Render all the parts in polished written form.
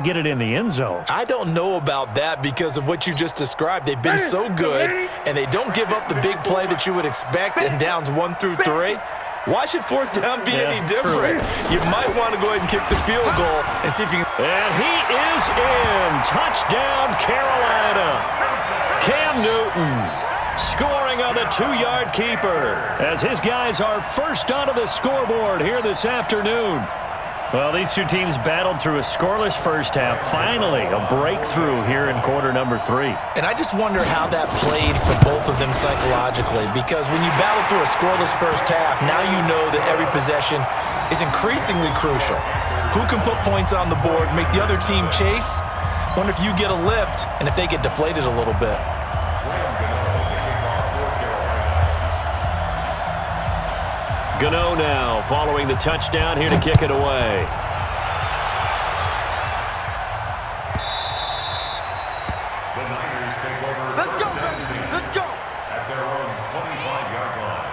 get it in the end zone. I don't know about that because of what you just described. They've been so good, and they don't give up the big play that you would expect in downs 1 through 3. Why should fourth down be any different? You might want to go ahead and kick the field goal and see if you can. And he is in. Touchdown, Carolina. Cam Newton scoring on the 2-yard keeper as his guys are first onto the scoreboard here this afternoon. Well, these two teams battled through a scoreless first half. Finally, a breakthrough here in quarter number 3. And I just wonder how that played for both of them psychologically, because when you battle through a scoreless first half, now you know that every possession is increasingly crucial. Who can put points on the board, make the other team chase? Wonder if you get a lift and if they get deflated a little bit. Gano now following the touchdown here to kick it away. The Niners take over. Let's go, baby. Let's go. At their own 25-yard line.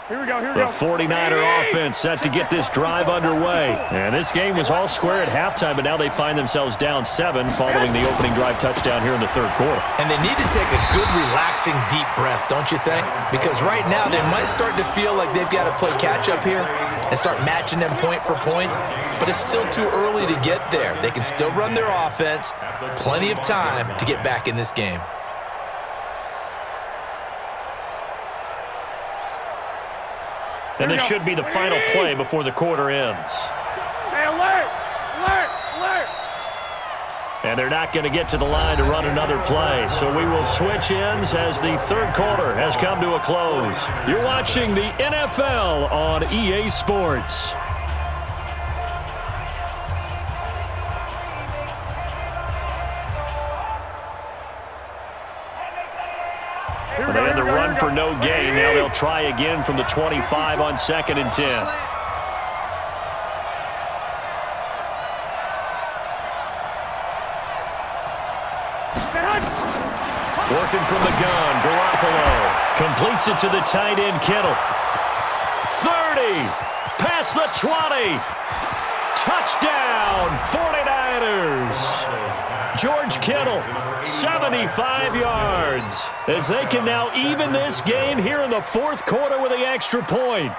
Here we go, here we The go. 49er offense set to get this drive underway. And this game was all square at halftime, but now they find themselves down 7 following the opening drive touchdown here in the third quarter. And they need to take a good, relaxing, deep breath, don't you think? Because right now they might start to feel like they've got to play catch-up here and start matching them point for point. But it's still too early to get there. They can still run their offense. Plenty of time to get back in this game. And this should be the final play before the quarter ends. Say alert! Alert! Alert! And they're not going to get to the line to run another play. So we will switch ends as the third quarter has come to a close. You're watching the NFL on EA Sports. They had the run for no gain. Now they'll try again from the 25 on 2nd and 10. Working from the gun, Garoppolo completes it to the tight end, Kittle. 30, past the 20. Touchdown, 49ers. George Kittle, 75 yards, as they can now even this game here in the fourth quarter with the extra point.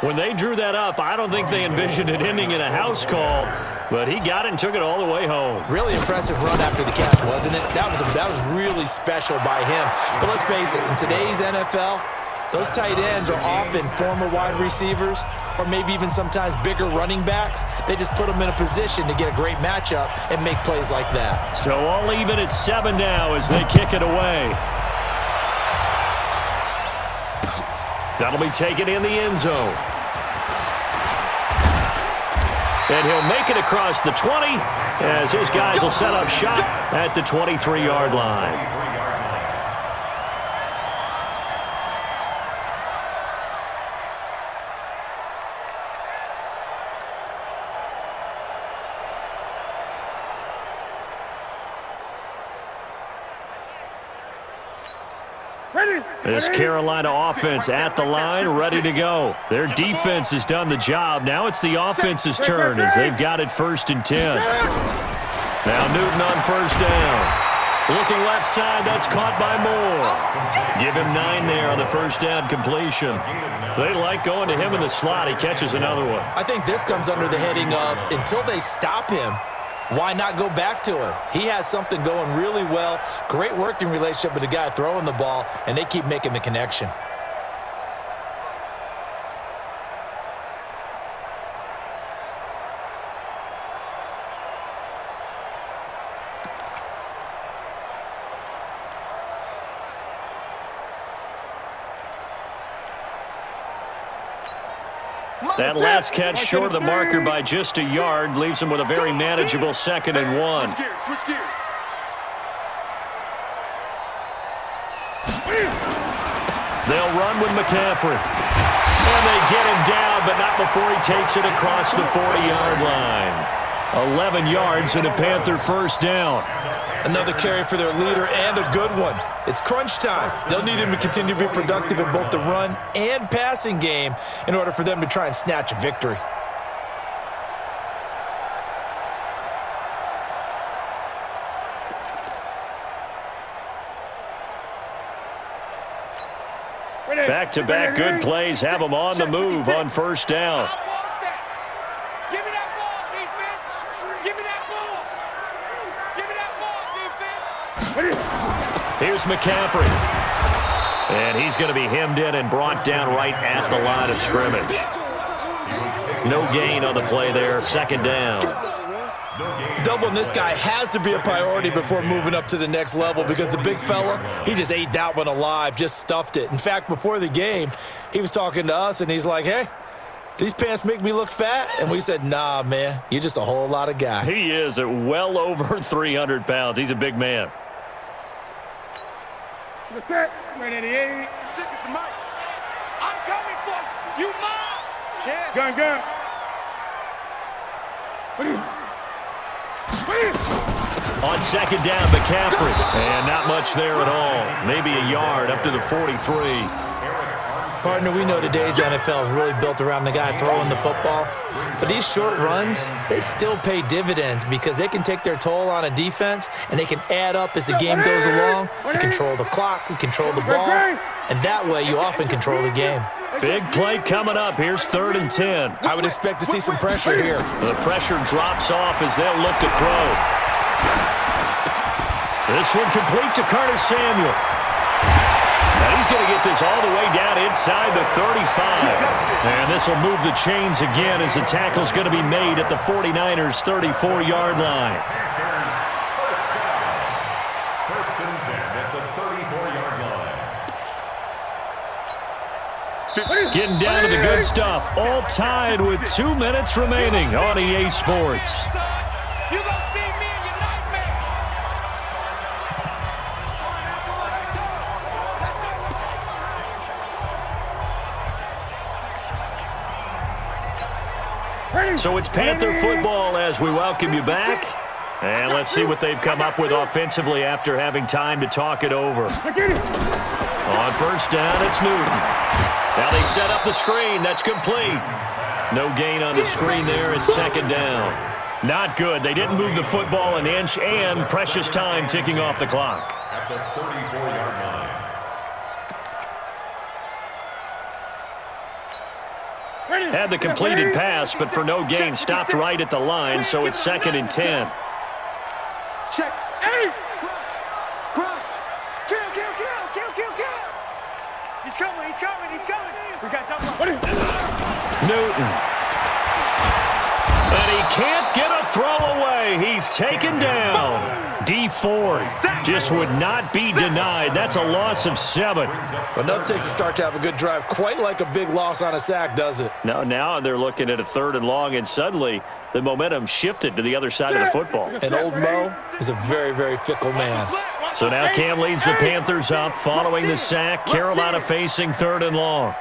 When they drew that up, I don't think they envisioned it ending in a house call, but he got it and took it all the way home. Really impressive run after the catch, wasn't it? That was really special by him. But let's face it, in today's NFL, those tight ends are often former wide receivers or maybe even sometimes bigger running backs. They just put them in a position to get a great matchup and make plays like that. So all even at 7 now as they kick it away. That'll be taken in the end zone. And he'll make it across the 20 as his guys will set up shop at the 23-yard line. This Carolina offense at the line, ready to go. Their defense has done the job. Now it's the offense's turn as they've got it 1st and 10. Now Newton on 1st down. Looking left side, that's caught by Moore. Give him 9 there on the 1st down completion. They like going to him in the slot. He catches another one. I think this comes under the heading of until they stop him, why not go back to him? He has something going really well. Great working relationship with the guy throwing the ball, and they keep making the connection. That last catch short of the marker by just a yard leaves him with a very manageable 2nd and 1. Switch gears. They'll run with McCaffrey. And they get him down, but not before he takes it across the 40-yard line. 11 yards and a Panther first down. Another carry for their leader and a good one. It's crunch time. They'll need him to continue to be productive in both the run and passing game in order for them to try and snatch a victory. Back-to-back good plays have them on the move on first down. Give me that ball, defense. Give me that ball. Give me that ball, defense. Here's McCaffrey. And he's going to be hemmed in and brought down right at the line of scrimmage. No gain on the play there. Second down. Doubling this guy has to be a priority before moving up to the next level because the big fella, he just ate that one alive, just stuffed it. In fact, before the game, he was talking to us, and he's like, hey, these pants make me look fat? And we said, nah, man, you're just a whole lot of guy. He is at well over 300 pounds. He's a big man. Look at that. 88. I'm coming for you, mom. Gun, gun. What are you? On second down, McCaffrey. And not much there at all. Maybe a yard up to the 43. Partner, we know today's NFL is really built around the guy throwing the football. But these short runs, they still pay dividends because they can take their toll on a defense and they can add up as the game goes along. You control the clock, you control the ball, and that way you often control the game. Big play coming up. Here's 3rd and 10. I would expect to see some pressure here. The pressure drops off as they'll look to throw. This one complete to Curtis Samuel. Now he's going to get this all the way down inside the 35. And this will move the chains again as the tackle's going to be made at the 49ers' 34-yard line. First and 10 at the 34-yard line. Getting down to the good stuff. All tied with 2 minutes remaining on EA Sports. You gonna see me in your nightmare. So it's Panther football as we welcome you back. And let's see what they've come up with offensively after having time to talk it over. On first down, it's Newton. Now they set up the screen. That's complete. No gain on the screen there at second down. Not good. They didn't move the football an inch, and precious time ticking off the clock. At the 34-yard line. Had the completed pass, but for no gain, stopped right at the line, so it's 2nd and 10. Check. Hey! Crunch! Kill, kill, kill, kill, kill, kill! He's coming, he's coming, he's coming! We got double. Newton. And he can't get a throw away. He's taken down. D Ford just would not be denied. That's a loss of 7. But nothing takes a start to have a good drive. Quite like a big loss on a sack, does it? Now they're looking at a 3rd and long, and suddenly the momentum shifted to the other side of the football. And old Mo is a very, very fickle man. So now Cam leads the Panthers up following the sack. Carolina facing 3rd and long.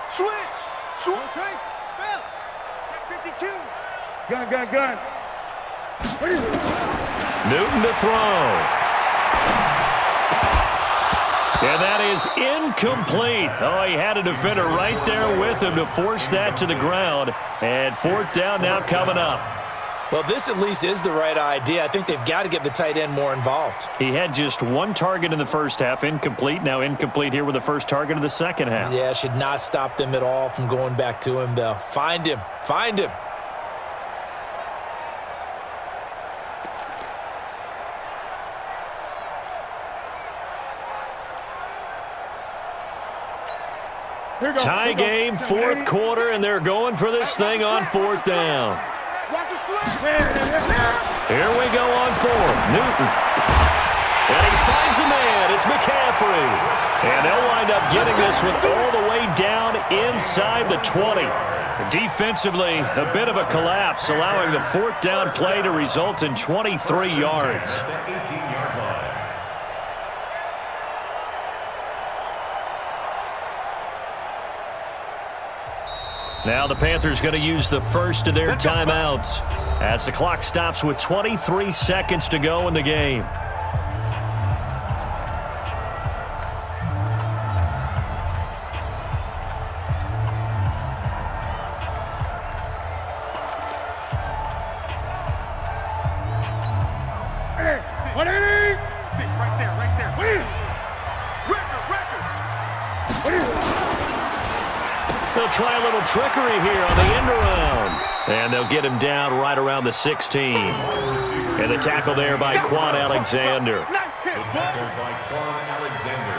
Switch! Switch! Okay. Spell! Check 52. Gun, gun, gun. Newton to throw. And that is incomplete. Oh, he had a defender right there with him to force that to the ground. And 4th down now coming up. Well, this at least is the right idea. I think they've got to get the tight end more involved. He had just 1 target in the first half, incomplete. Now incomplete here with the first target of the second half. Yeah, should not stop them at all from going back to him, though. Find him. Find him. Tie game, 4th quarter, and they're going for this thing on 4th down. Here we go on 4th. Newton. And he finds a man. It's McCaffrey. And they'll wind up getting this one all the way down inside the 20. Defensively, a bit of a collapse, allowing the 4th down play to result in 23 yards. The 18-yard line. Now the Panthers going to use the first of their timeouts as the clock stops with 23 seconds to go in the game. They'll try a little trickery here on the end around. And they'll get him down right around the 16. And the tackle there by Quan Alexander. The tackle by Quan Alexander.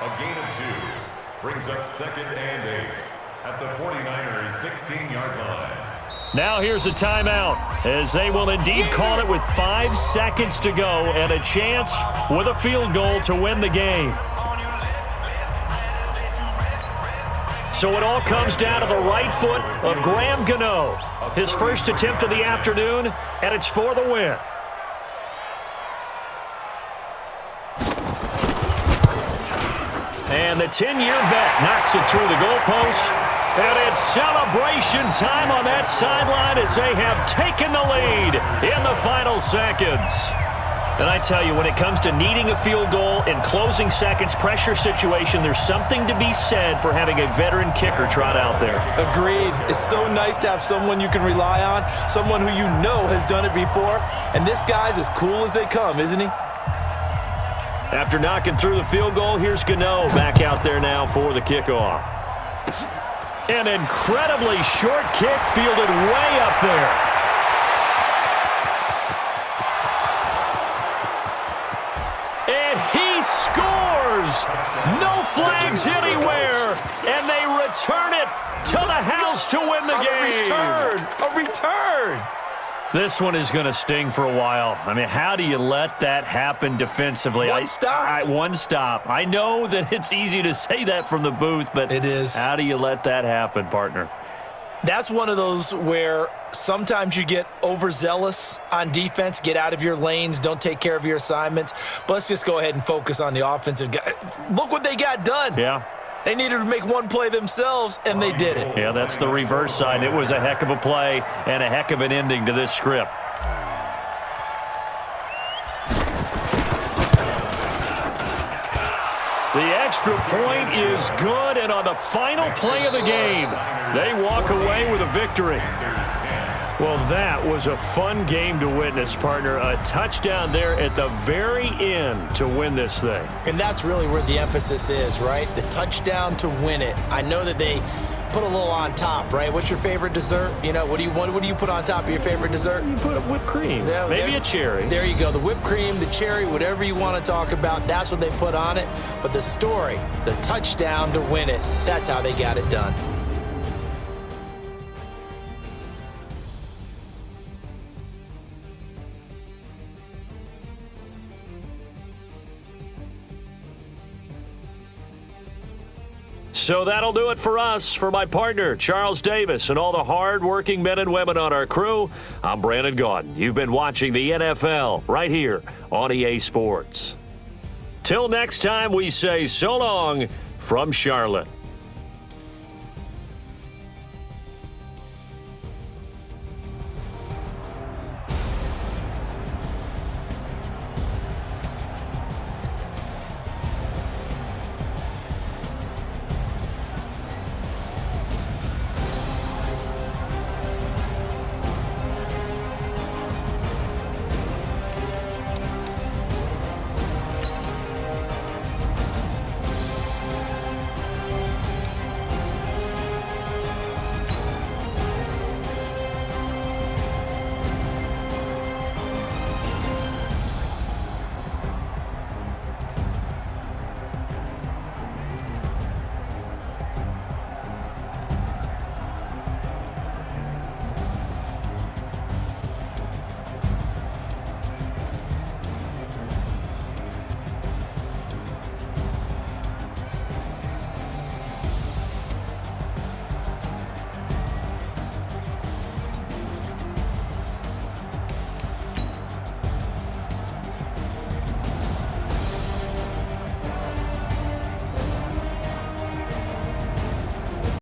A gain of 2 brings up 2nd and 8 at the 49ers 16-yard line. Now here's a timeout as they will indeed call it with 5 seconds to go and a chance with a field goal to win the game. So it all comes down to the right foot of Graham Gano. His first attempt of the afternoon, and it's for the win. And the 10-year vet knocks it through the goalpost. And it's celebration time on that sideline as they have taken the lead in the final seconds. And I tell you, when it comes to needing a field goal in closing seconds, pressure situation, there's something to be said for having a veteran kicker trot out there. Agreed. It's so nice to have someone you can rely on, someone who you know has done it before. And this guy's as cool as they come, isn't he? After knocking through the field goal, here's Gano back out there now for the kickoff. An incredibly short kick fielded way up there. And he scores! No flags anywhere, and they return it to the house to win the game. A return! This one is going to sting for a while. I mean, how do you let that happen defensively? One stop. I know that it's easy to say that from the booth, but it is. How do you let that happen, partner? That's one of those where sometimes you get overzealous on defense, get out of your lanes, don't take care of your assignments. But let's just go ahead and focus on the offensive guy. Look what they got done. Yeah. They needed to make one play themselves, and they did it. Yeah, that's the reverse side. It was a heck of a play and a heck of an ending to this script. The extra point is good, and on the final play of the game, they walk away with a victory. Well, that was a fun game to witness, partner. A touchdown there at the very end to win this thing. And that's really where the emphasis is, right? The touchdown to win it. I know that they put a little on top, right? What's your favorite dessert? You know, what do you put on top of your favorite dessert? You put whipped cream, maybe a cherry. There you go. The whipped cream, the cherry, whatever you want to talk about, that's what they put on it. But the story, the touchdown to win it, that's how they got it done. So that'll do it for us. For my partner, Charles Davis, and all the hard-working men and women on our crew, I'm Brandon Gaudin. You've been watching the NFL right here on EA Sports. Till next time, we say so long from Charlotte.